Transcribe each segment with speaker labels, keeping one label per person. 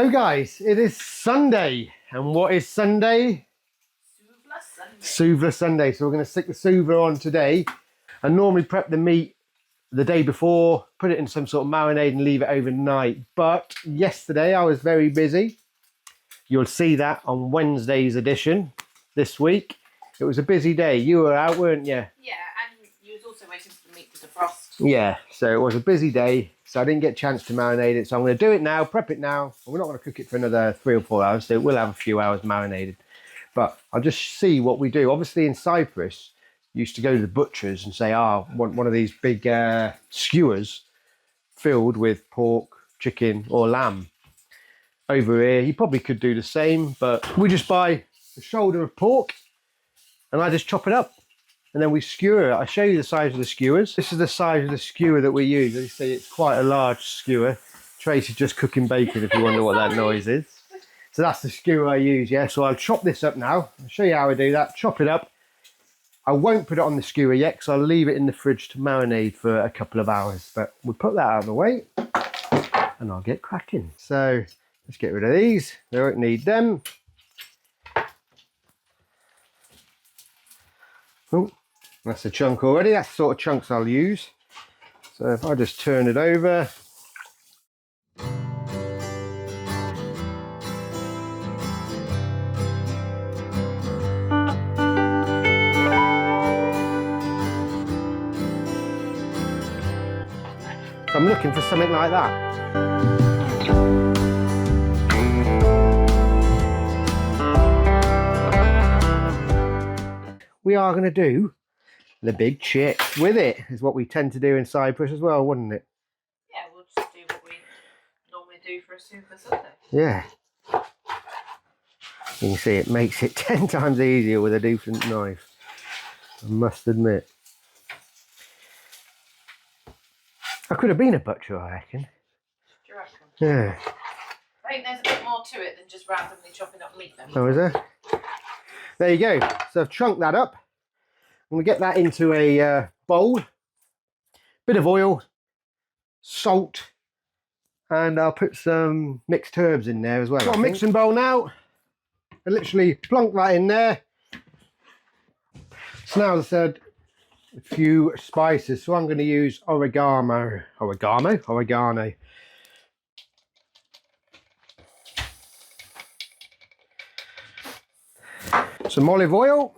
Speaker 1: So guys, it is Sunday, and what is Sunday? Souvla Sunday. So we're going to stick the Souvla on today. I normally prep the meat the day before, put it in some sort of marinade and leave it overnight. But yesterday I was very busy. You'll see that on Wednesday's edition this week. It was a busy day. You were out, weren't you?
Speaker 2: Yeah, and you was also waiting for the meat to defrost.
Speaker 1: Yeah, so it was a busy day, so I didn't get a chance to marinate it. So I'm going to do it now, prep it now. We're not going to cook it for another 3 or 4 hours, so it will have a few hours marinated. But I'll just see what we do. Obviously in Cyprus, you used to go to the butchers and say, I want one of these big skewers filled with pork, chicken or lamb. Over here, you probably could do the same, but we just buy a shoulder of pork and I just chop it up. And then we skewer it. I'll show you the size of the skewers. This is the size of the skewer that we use. As you see, it's quite a large skewer. Tracy's just cooking bacon if you wonder what that noise is. So that's the skewer I use, yeah. So I'll chop this up now. I'll show you how I do that. Chop it up. I won't put it on the skewer yet because I'll leave it in the fridge to marinate for a couple of hours. But we'll put that out of the way and I'll get cracking. So let's get rid of these. We won't need them. Oh, that's a chunk already. That's the sort of chunks I'll use. So if I just turn it over. So I'm looking for something like that. We are going to do the big chip with it, is what we tend to do in Cyprus as well, wouldn't it?
Speaker 2: Yeah, we'll just do what we normally do for a Souvla Sunday.
Speaker 1: Yeah. You can see it makes it 10 times easier with a different knife, I must admit. I could have been a butcher, I reckon.
Speaker 2: Do you reckon?
Speaker 1: Yeah.
Speaker 2: I think there's a bit more to it than just randomly chopping up meat then.
Speaker 1: Oh, is there? There you go. So I've chunked that up. I'm going to get that into a bowl. Bit of oil, salt, and I'll put some mixed herbs in there as well. Got a mixing bowl now. I literally plonk that in there. So now, as I said, a few spices. So I'm going to use oregano. Some olive oil.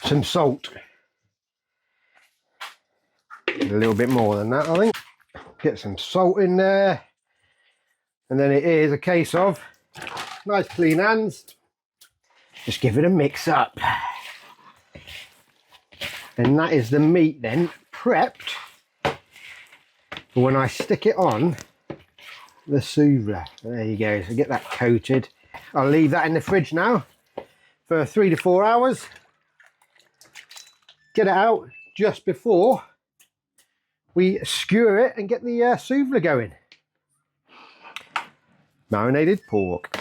Speaker 1: Some salt. A little bit more than that, I think. Get some salt in there. And then it is a case of nice clean hands. Just give it a mix up. And that is the meat then prepped for when I stick it on the Souvla. There you go. So get that coated. I'll leave that in the fridge now for 3 to 4 hours. Get it out just before we skewer it and get the Souvla going. Marinated pork.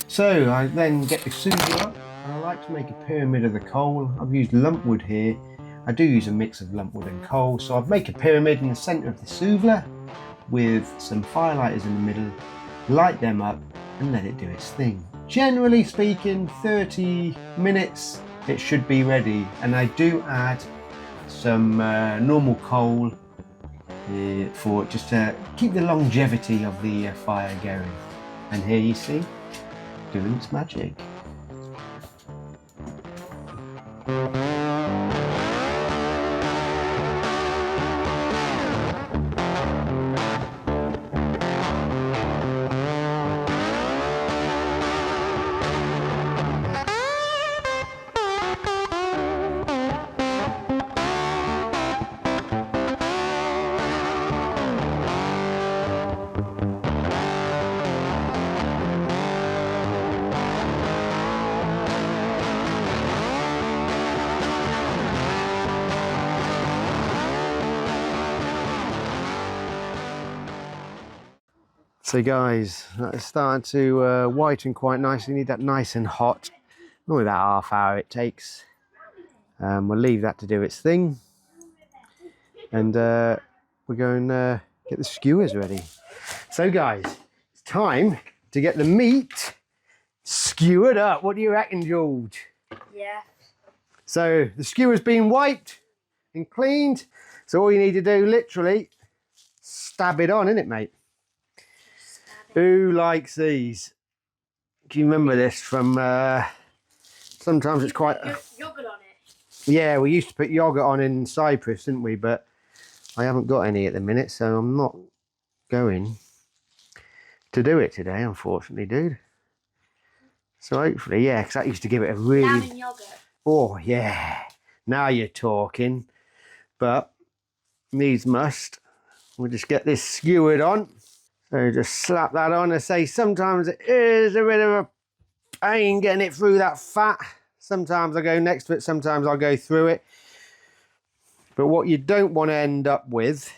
Speaker 1: So I then get the Souvla up, and I like to make a pyramid of the coal. I've used lumpwood here. I do use a mix of lumpwood and coal, so I'd make a pyramid in the centre of the Souvla with some firelighters in the middle, light them up and let it do its thing. Generally speaking, 30 minutes it should be ready, and I do add some normal coal for just to keep the longevity of the fire going. And here you see, doing its magic. So guys, that's starting to whiten quite nicely. You need that nice and hot. Normally about half hour it takes. We'll leave that to do its thing. and we're going to get the skewers ready. So guys, it's time to get the meat skewered up. What do you reckon, George?
Speaker 3: Yeah.
Speaker 1: So the skewer's been wiped and cleaned. So all you need to do, literally, stab it on, innit, mate? Who likes these? Do you remember this from, sometimes it's quite...
Speaker 3: Yogurt on it.
Speaker 1: Yeah, we used to put yogurt on in Cyprus, didn't we? But I haven't got any at the minute, so I'm not going to do it today, unfortunately, dude. So hopefully, yeah, because that used to give it a really...
Speaker 3: Lemon yogurt.
Speaker 1: Oh, yeah. Now you're talking. But needs must. We'll just get this skewered on. So just slap that on. I say sometimes it is a bit of a pain getting it through that fat. Sometimes I go next to it, sometimes I'll go through it. But what you don't want to end up with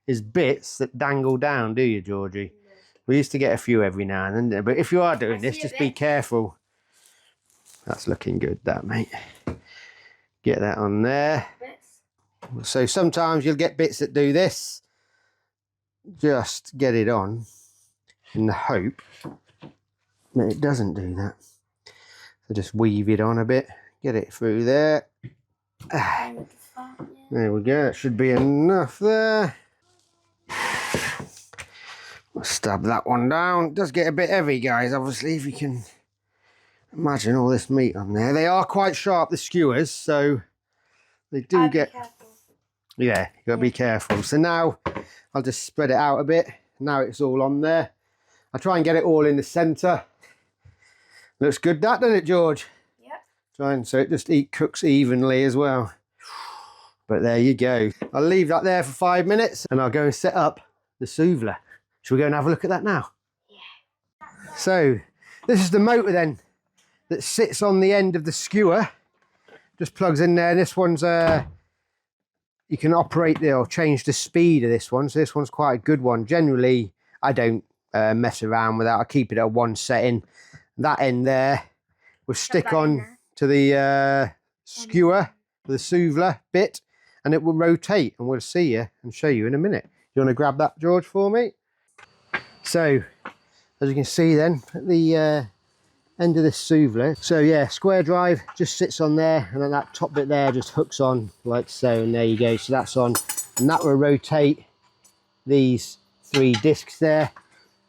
Speaker 1: is bits that dangle down, do you, Georgie? No. We used to get a few every now and then, but if you are doing this, just be careful. That's looking good, that, mate. Get that on there. Bits. So sometimes you'll get bits that do this. Just get it on in the hope that it doesn't do that. So just weave it on a bit, get it through there. There we go, that should be enough there. We'll stab that one down. It does get a bit heavy, guys, obviously, if you can imagine all this meat on there. They are quite sharp, the skewers, so they do get... Yeah, you got to be careful. So now I'll just spread it out a bit. Now it's all on there. I'll try and get it all in the centre. Looks good, that, doesn't it, George?
Speaker 3: Yep.
Speaker 1: Try and so it just cooks evenly as well. But there you go. I'll leave that there for 5 minutes and I'll go and set up the Souvla. Shall we go and have a look at that now?
Speaker 3: Yeah.
Speaker 1: So this is the motor then that sits on the end of the skewer. Just plugs in there. This one's you can operate or change the speed of this one. So this one's quite a good one. Generally, I don't mess around with that. I keep it at one setting. That end there will stick on to the skewer, the Souvla bit, and it will rotate, and we'll see you and show you in a minute. You want to grab that, George, for me? So, as you can see then, at the end of this Souvla. So yeah, square drive just sits on there, and then that top bit there just hooks on like so, and there you go. So that's on, and that will rotate these 3 discs there,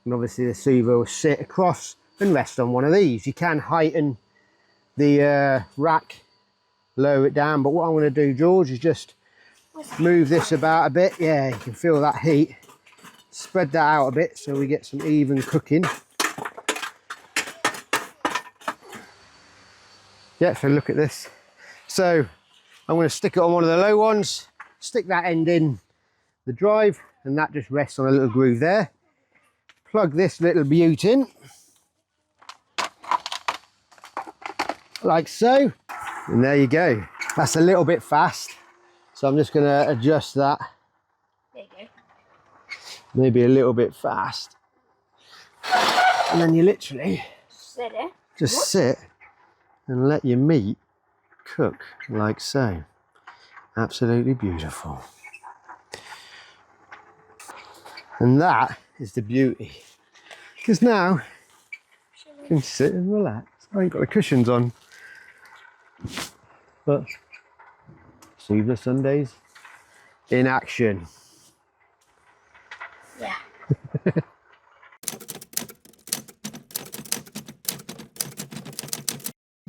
Speaker 1: and obviously the Souvla will sit across and rest on one of these. You can heighten the rack, lower it down, but what I'm going to do, George, is just move this about a bit. Yeah, you can feel that heat. Spread that out a bit so we get some even cooking. Yeah, so look at this. So I'm going to stick it on one of the low ones, stick that end in the drive, and that just rests on a little groove there. Plug this little beaut in, like so, and there you go. That's a little bit fast, so I'm just going to adjust that.
Speaker 3: There you go.
Speaker 1: Maybe a little bit fast. And then you literally just sit and let your meat cook like so. Absolutely beautiful. And that is the beauty. Because now you can sit and relax. I ain't got the cushions on. But Souvla Sundays in action.
Speaker 3: Yeah.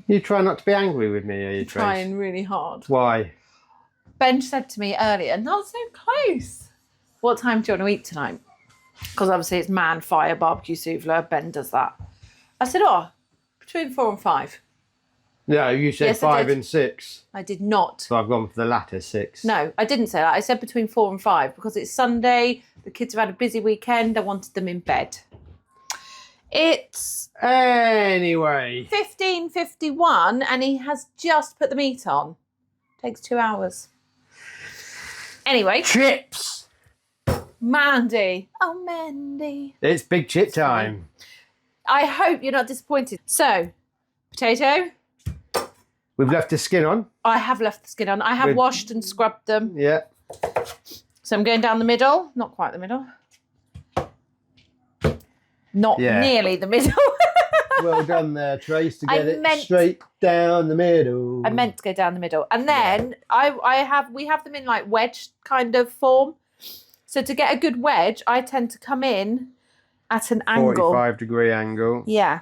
Speaker 1: You try not to be angry with me, are you, Trace?
Speaker 2: Trying really hard.
Speaker 1: Why?
Speaker 2: Ben said to me earlier, not so close. What time do you want to eat tonight? Because obviously it's man, fire, barbecue, Souvla. Ben does that. I said, oh, between 4 and 5.
Speaker 1: No, you said
Speaker 2: Yes,
Speaker 1: 5 and 6.
Speaker 2: I did not.
Speaker 1: So I've gone for the latter, 6.
Speaker 2: No, I didn't say that. I said between 4 and 5 because it's Sunday. The kids have had a busy weekend. I wanted them in bed. It's
Speaker 1: anyway
Speaker 2: 15:51 and he has just put the meat on. Takes 2 hours. Anyway.
Speaker 1: Chips!
Speaker 2: Mandy. Oh, Mandy.
Speaker 1: It's big chip time.
Speaker 2: I hope you're not disappointed. So, potato.
Speaker 1: We've left the skin on.
Speaker 2: I have left the skin on. I have washed and scrubbed them.
Speaker 1: Yeah.
Speaker 2: So I'm going down the middle, not quite the middle. Not nearly the middle.
Speaker 1: Well done there, Trace, to
Speaker 2: I
Speaker 1: get it
Speaker 2: meant-
Speaker 1: straight down the middle.
Speaker 2: I meant to go down the middle. And then we have them in like wedge kind of form. So to get a good wedge, I tend to come in at an angle.
Speaker 1: 45-degree angle.
Speaker 2: Yeah.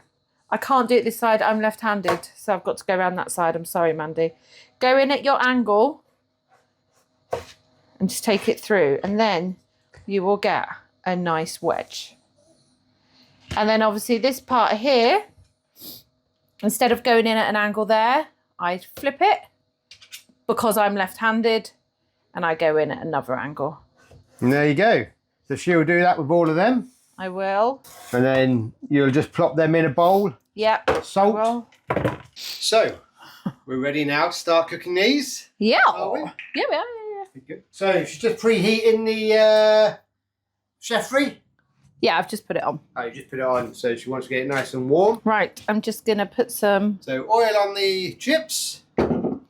Speaker 2: I can't do it this side. I'm left-handed, so I've got to go around that side. I'm sorry, Mandy. Go in at your angle and just take it through, and then you will get a nice wedge. And then obviously this part here, instead of going in at an angle there, I flip it because I'm left-handed and I go in at another angle.
Speaker 1: And there you go. So she'll do that with all of them.
Speaker 2: I will.
Speaker 1: And then you'll just plop them in a bowl.
Speaker 2: Yep.
Speaker 1: Salt.
Speaker 2: I will.
Speaker 1: So, we're ready now to start cooking these.
Speaker 2: Yeah.
Speaker 1: Are we?
Speaker 2: Yeah, we are.
Speaker 1: Good. So, she's just preheating the cheffery.
Speaker 2: Yeah, I've just put it on.
Speaker 1: Oh, you just put it on, so she wants to get it nice and warm.
Speaker 2: Right, I'm just going to put some...
Speaker 1: So, oil on the chips.
Speaker 2: I'm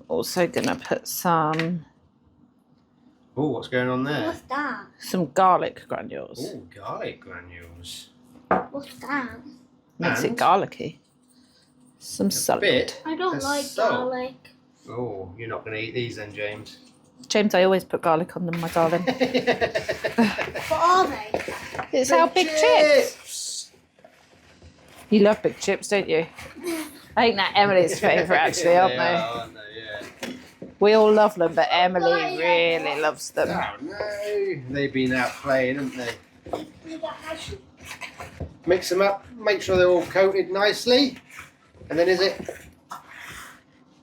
Speaker 2: also going to put some
Speaker 1: Oh, what's going on there?
Speaker 3: What's that?
Speaker 2: garlic granules.
Speaker 1: Oh, garlic granules.
Speaker 3: What's that?
Speaker 2: Makes it
Speaker 1: And?
Speaker 2: garlicky. Some salt.
Speaker 1: Bit.
Speaker 3: I don't
Speaker 1: of
Speaker 3: like
Speaker 1: salt.
Speaker 3: garlic.
Speaker 1: Oh, you're not going to eat these then, James.
Speaker 2: James, I always put garlic on them, my darling.
Speaker 3: What are they?
Speaker 2: It's our big chips. You love big chips, don't you? I think that Emily's favourite, actually, aren't they?
Speaker 1: Aren't they? Yeah.
Speaker 2: We all love them, but Emily really loves them.
Speaker 1: Oh no, they've been out playing, haven't they? Mix them up, make sure they're all coated nicely. And then is it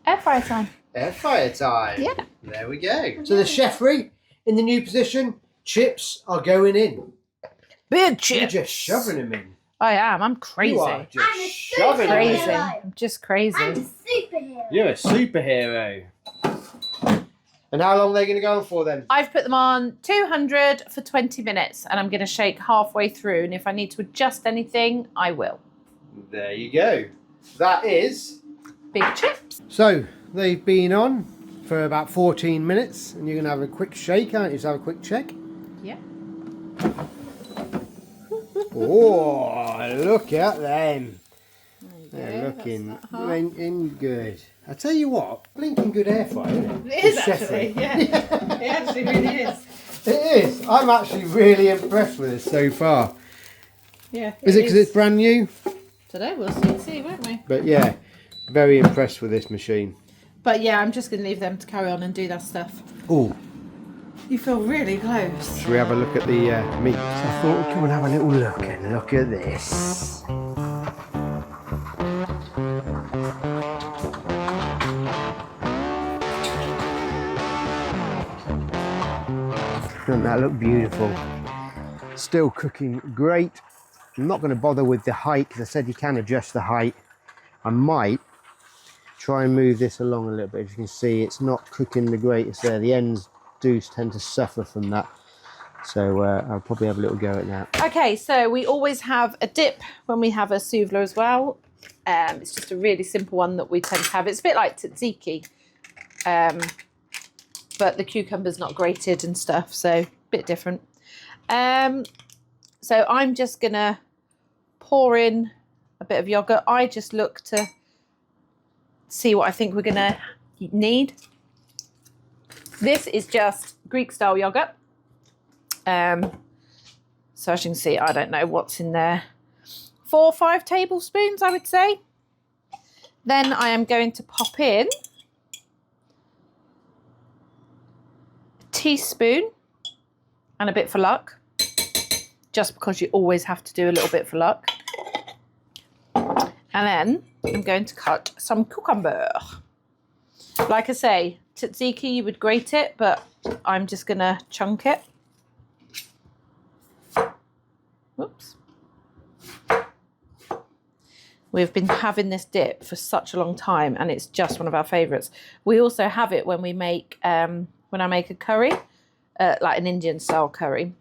Speaker 2: Air fryer time.
Speaker 1: air fryer time?
Speaker 2: Yeah.
Speaker 1: There we go. So the cheffery in the new position, chips are going in.
Speaker 2: Big chips.
Speaker 1: You're just shoving them in.
Speaker 2: I am. I'm crazy.
Speaker 1: You are just
Speaker 3: I'm a
Speaker 1: shoving them
Speaker 2: Crazy.
Speaker 1: in.
Speaker 2: I'm just crazy.
Speaker 3: I'm a superhero.
Speaker 1: You're a superhero. And how long are they going to go on for then?
Speaker 2: I've put them on 200 for 20 minutes and I'm going to shake halfway through. And if I need to adjust anything, I will.
Speaker 1: There you go. That is...
Speaker 2: Big chips.
Speaker 1: So, they've been on for about 14 minutes and you're going to have a quick shake, aren't you? So have a quick check.
Speaker 2: Yeah.
Speaker 1: Oh, look at them. They're
Speaker 2: go,
Speaker 1: looking
Speaker 2: that's that half.
Speaker 1: blinking good. I tell you what, blinking good air fryer, isn't it?
Speaker 2: It is
Speaker 1: The
Speaker 2: actually,
Speaker 1: cheffery.
Speaker 2: yeah. It actually really is.
Speaker 1: It is. I'm actually really impressed with it so far.
Speaker 2: Yeah.
Speaker 1: Is it because it's brand new?
Speaker 2: Today we'll see, won't we?
Speaker 1: But yeah, very impressed with this machine.
Speaker 2: But yeah, I'm just going to leave them to carry on and do that stuff.
Speaker 1: Oh,
Speaker 2: You feel really close.
Speaker 1: should we have a look at the meat? So I thought we'd come and have a little look and look at this. Doesn't that look beautiful? Still cooking great. I'm not going to bother with the height because I said you can adjust the height. I might try and move this along a little bit. As you can see, it's not cooking the greatest there. The ends do tend to suffer from that. So I'll probably have a little go at that.
Speaker 2: Okay, so we always have a dip when we have a souvla as well. It's just a really simple one that we tend to have. It's a bit like tzatziki, but the cucumber's not grated and stuff, so a bit different. So I'm just gonna pour in a bit of yogurt. I just look to see what I think we're gonna need. This is just Greek style yogurt. So as you can see, I don't know what's in there. 4 or 5 tablespoons, I would say. Then I am going to pop in a teaspoon and a bit for luck, just because you always have to do a little bit for luck. And then I'm going to cut some cucumber. Like I say, tzatziki, you would grate it, but I'm just going to chunk it. Whoops. We've been having this dip for such a long time and it's just one of our favourites. We also have it when we make, when I make a curry, like an Indian style curry.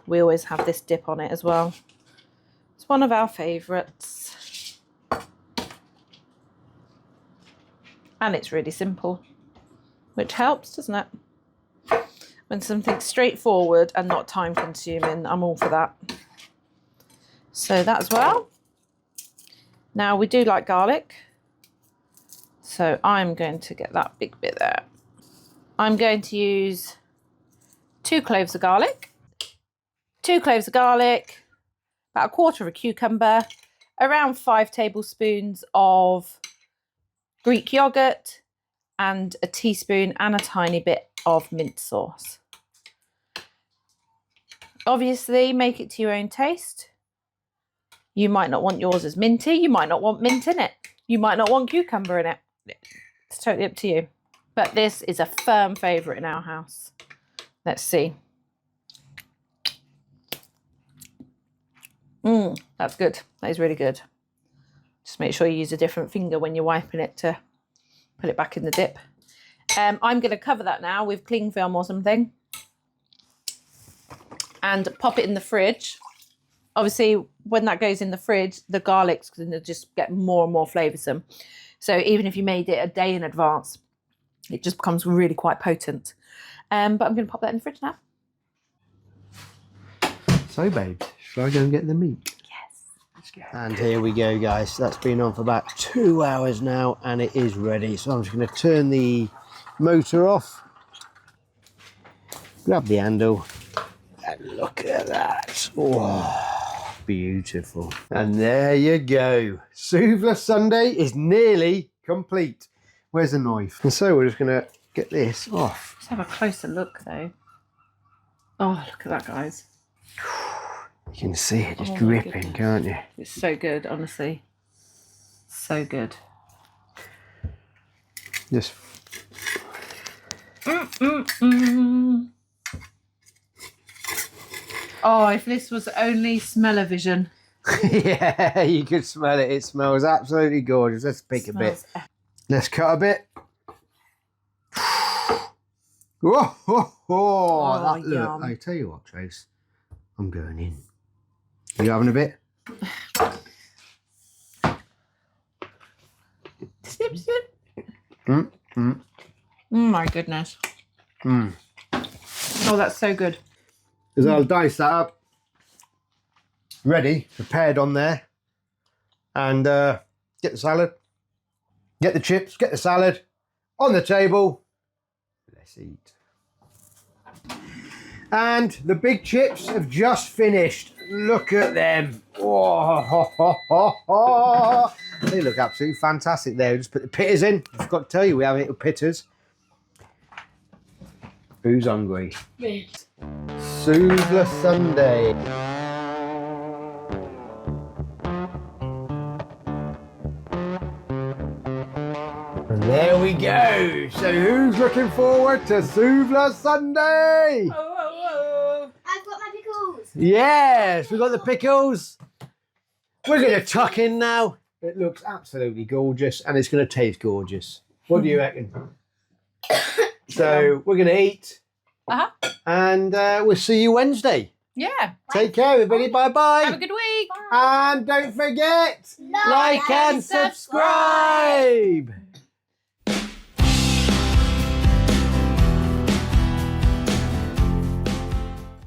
Speaker 2: We always have this dip on it as well. It's one of our favourites. And it's really simple. which helps, doesn't it? When something's straightforward and not time consuming, I'm all for that. So that as well. Now we do like garlic. So I'm going to get that big bit there. I'm going to use 2 cloves of garlic. 2 cloves of garlic, about a quarter of a cucumber, around 5 tablespoons of Greek yogurt, and a teaspoon and a tiny bit of mint sauce. Obviously, make it to your own taste. You might not want yours as minty. You might not want mint in it. You might not want cucumber in it. It's totally up to you. But this is a firm favourite in our house. Let's see. That's good. That is really good. Just make sure you use a different finger when you're wiping it to put it back in the dip. I'm going to cover that now with cling film or something and pop it in the fridge. Obviously, when that goes in the fridge, the garlic's going to just get more and more flavoursome. So even if you made it a day in advance, it just becomes really quite potent. But I'm going to pop that in the fridge now.
Speaker 1: So, babes, shall I go and get the meat?
Speaker 2: Yes.
Speaker 1: Let's go. And here we go, guys. That's been on for about 2 hours now, and it is ready. So I'm just going to turn the motor off, grab the handle, and look at that. Oh, beautiful. And there you go. Souvla Sunday is nearly complete. Where's the knife? And so we're just going to get this off.
Speaker 2: Let's have a closer look, though. Oh, look at that, guys.
Speaker 1: You can see it just dripping, can't you?
Speaker 2: It's so good, honestly. So good.
Speaker 1: Just
Speaker 2: Oh, if this was only smell-o-vision.
Speaker 1: yeah, you could smell it. It smells absolutely gorgeous. Let's pick a bit. Let's cut a bit. Look,
Speaker 2: yum.
Speaker 1: I tell you what, Trace, I'm going in. You having a bit?
Speaker 2: Snip, snip. Oh my goodness. Oh, that's so good.
Speaker 1: Because I'll dice that up. Ready, prepared on there. And get the salad. Get the chips, get the salad. On the table. Let's eat. And the big chips have just finished. Look at them. Oh, they look absolutely fantastic there. Just put the pitters in. I forgot to tell you, we have it with pitters. Who's hungry?
Speaker 2: Me.
Speaker 1: Souvla Sunday. And there we go. So who's looking forward to Souvla Sunday?
Speaker 2: Oh.
Speaker 3: I've got my pickles.
Speaker 1: Yes, we've got the pickles. We're going to tuck in now. It looks absolutely gorgeous and it's going to taste gorgeous. What do you reckon? So we're going to eat and we'll see you Wednesday.
Speaker 2: Yeah.
Speaker 1: Take care, everybody. Bye-bye.
Speaker 2: Have a good week.
Speaker 1: And don't forget, like and subscribe.